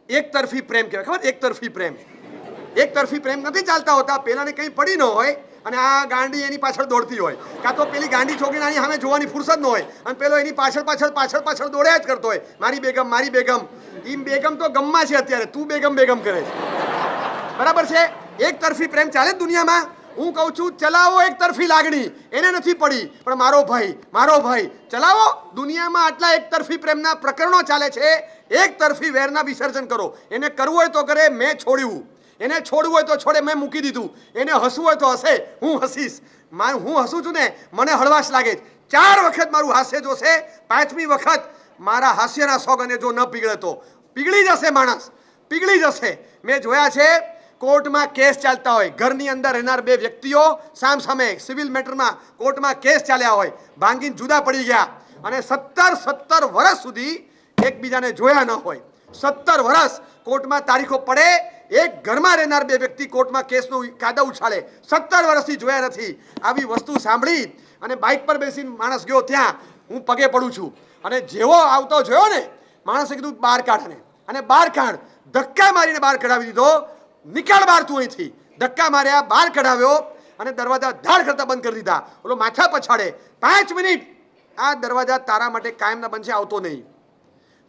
એક તરફી પ્રેમ કહેવાય. ખબર એક તરફી પ્રેમ. એક તરફી પ્રેમ નથી ચાલતા હોતા. પેલાને કંઈ પડી ન હોય અને આ ગાંડી એની પાછળ દોડતી હોય, કાં તો પેલી ગાંડી છોકરીને આની સામે જોવાની ફુરસદ ન હોય અને પેલો એની પાછળ પાછળ પાછળ પાછળ દોડ્યા જ કરતો હોય, મારી બેગમ મારી બેગમ. ઈમ બેગમ તો ગમમાં છે અત્યારે, તું બેગમ બેગમ કરે છે. બરાબર છે. એક તરફી પ્રેમ ચાલે દુનિયામાં. હું કહું છું ચલાવો એક તરફી લાગણી, એને નથી પડી પણ મારો ભાઈ ચલાવો. દુનિયામાં આટલા એક તરફી પ્રેમના પ્રકરણો ચાલે છે. એક તરફી વેરના વિસર્જન કરો. એને કરવું હોય તો કરે, મેં છોડ્યું. એને છોડવું હોય તો છોડે, મેં મૂકી દીધું. એને હસવું હોય તો હસે, હું હસીશ. હું હસું છું ને મને હળવાશ લાગે છે. 4 વખત મારું હાસ્ય જોશે, 5મી વખત મારા હાસ્યના સોગને જો ન પીગળે તો પીગળી જશે માણસ, પીગળી જશે. મેં જોયા છે કોર્ટમાં કેસ ચાલતા હોય, ઘરની અંદર રહેનાર 2 વ્યક્તિઓ સામ સામે સિવિલ મેટરમાં કોર્ટમાં કેસ ચાલ્યા હોય, ભાંગીને જુદા પડી ગયા અને 17 વર્ષ સુધી એકબીજાને જોયા ન હોય. 17 વર્ષ કોર્ટમાં તારીખો પડે, એક ઘરમાં રહેનાર 2 વ્યક્તિ કોર્ટમાં કેસનો કાયદો ઉછાળે, 17 વર્ષથી જોયા નથી. આવી વસ્તુ સાંભળી અને બાઇક પર બેસીને માણસ ગયો ત્યાં, હું પગે પડું છું અને જેવો આવતો જોયો ને, માણસે કીધું બહાર કાઢ અને બહાર કાઢ. ધક્કા મારીને બહાર કઢાવી દીધો. નીકળ બહાર તું અહીંથી. ધક્કા માર્યા, બહાર કઢાવ્યો અને દરવાજા ધાડ કરતા બંધ કરી દીધા. ઓલો માથા પછાડે 5 મિનિટ, આ દરવાજા તારા માટે કાયમના બનશે, આવતો નહીં.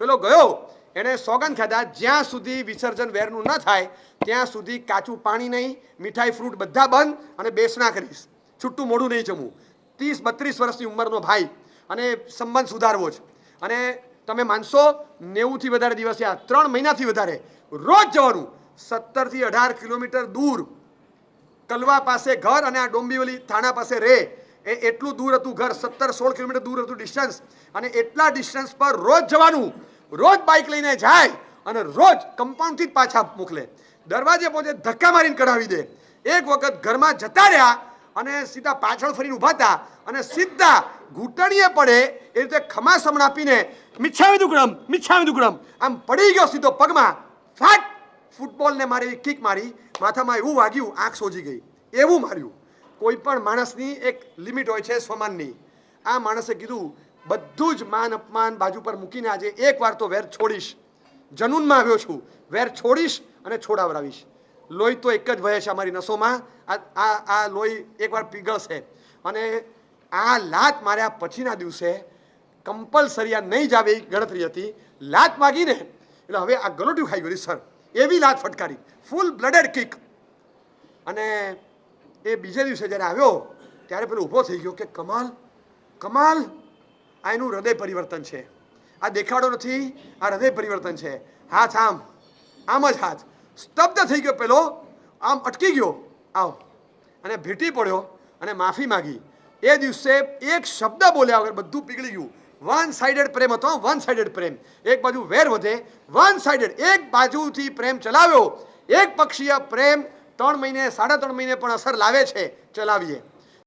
પેલો ગયો, એણે સોગંદ ખાધા જ્યાં સુધી વિસર્જન વેરનું ન થાય ત્યાં સુધી કાચું પાણી નહીં, મીઠાઈ ફ્રૂટ બધા બંધ અને બેસણા કરીશ, છૂટું મોઢું નહીં જમવું. 30-32 વર્ષની ઉંમરનો ભાઈ અને સંબંધ સુધારવો છે. અને તમે માનશો 90થી વધારે દિવસે, આ 3 મહિનાથી વધારે રોજ જવાનું. 17 થી 18 કિલોમીટર દૂર કલવા પાસે ઘર અને આ ડોંબીવલી થાણા પાસે રહે, એ એટલું દૂર હતું ઘર. 17-16 કિલોમીટર દૂર હતું ડિસ્ટન્સ. અને એટલા ડિસ્ટન્સ પર રોજ જવાનું. રોજ બાઇક લઈને જાય અને રોજ કમ્પાઉન્ડથી જ પાછા મોકલે. દરવાજે પહોંચે, ધક્કા મારીને કઢાવી દે. એક વખત ઘરમાં જતા રહ્યા અને સીધા પાછળ ફરીને ઊભા હતા અને સીધા ઘૂંટણીએ પડે એ રીતે ખમાસમણ આપીને મિચ્છામી દુક્કડમ આમ પડી ગયો સીધો પગમાં. ફાટ ફૂટબોલને મારી કિક મારી, માથામાં એવું વાગ્યું, આંખ સોજી ગઈ. એવું માર્યું. કોઈ પણ માણસની એક લિમિટ હોય છે સ્વમાનની. આ માણસે કીધું બધું જ માન અપમાન બાજુ પર મૂકીને આજે એકવાર તો વેર છોડીશ. જનૂનમાં આવ્યો છું, વેર છોડીશ અને છોડાવરાવીશ. લોહી તો એક જ વહે છે અમારી નસોમાં. આ લોહી એકવાર પીગળશે. અને આ લાત માર્યા પછીના દિવસે કમ્પલસરી આ નહીં જ આવે એ ગણતરી હતી. લાત માગીને એટલે હવે આ ગલોટિયું ખાઈ ગયું સર, એવી લાત ફટકારી, ફૂલ બ્લડેડ કિક. અને એ બીજે દિવસે જ્યારે આવ્યો ત્યારે પેલો ઊભો થઈ ગયો કે કમાલ આ એનું હૃદય પરિવર્તન છે. આ દેખાડો નથી, આ હૃદય પરિવર્તન છે. હાથ આમ જ હાથ સ્તબ્ધ થઈ ગયો. પેલો આમ અટકી ગયો, આવ અને ભેટી પડ્યો અને માફી માગી. એ દિવસે એક શબ્દ બોલ્યા વગર બધું પીગળી ગયું. 1 સાઇડેડ પ્રેમ હતો, 1 સાઇડેડ પ્રેમ. એક બાજુ વેર વધે, 1 સાઇડેડ, એક બાજુથી પ્રેમ ચલાવ્યો. એક પક્ષીય પ્રેમ 3 મહિને 3.5 મહિને પણ અસર લાવે છે. ચલાવીએ.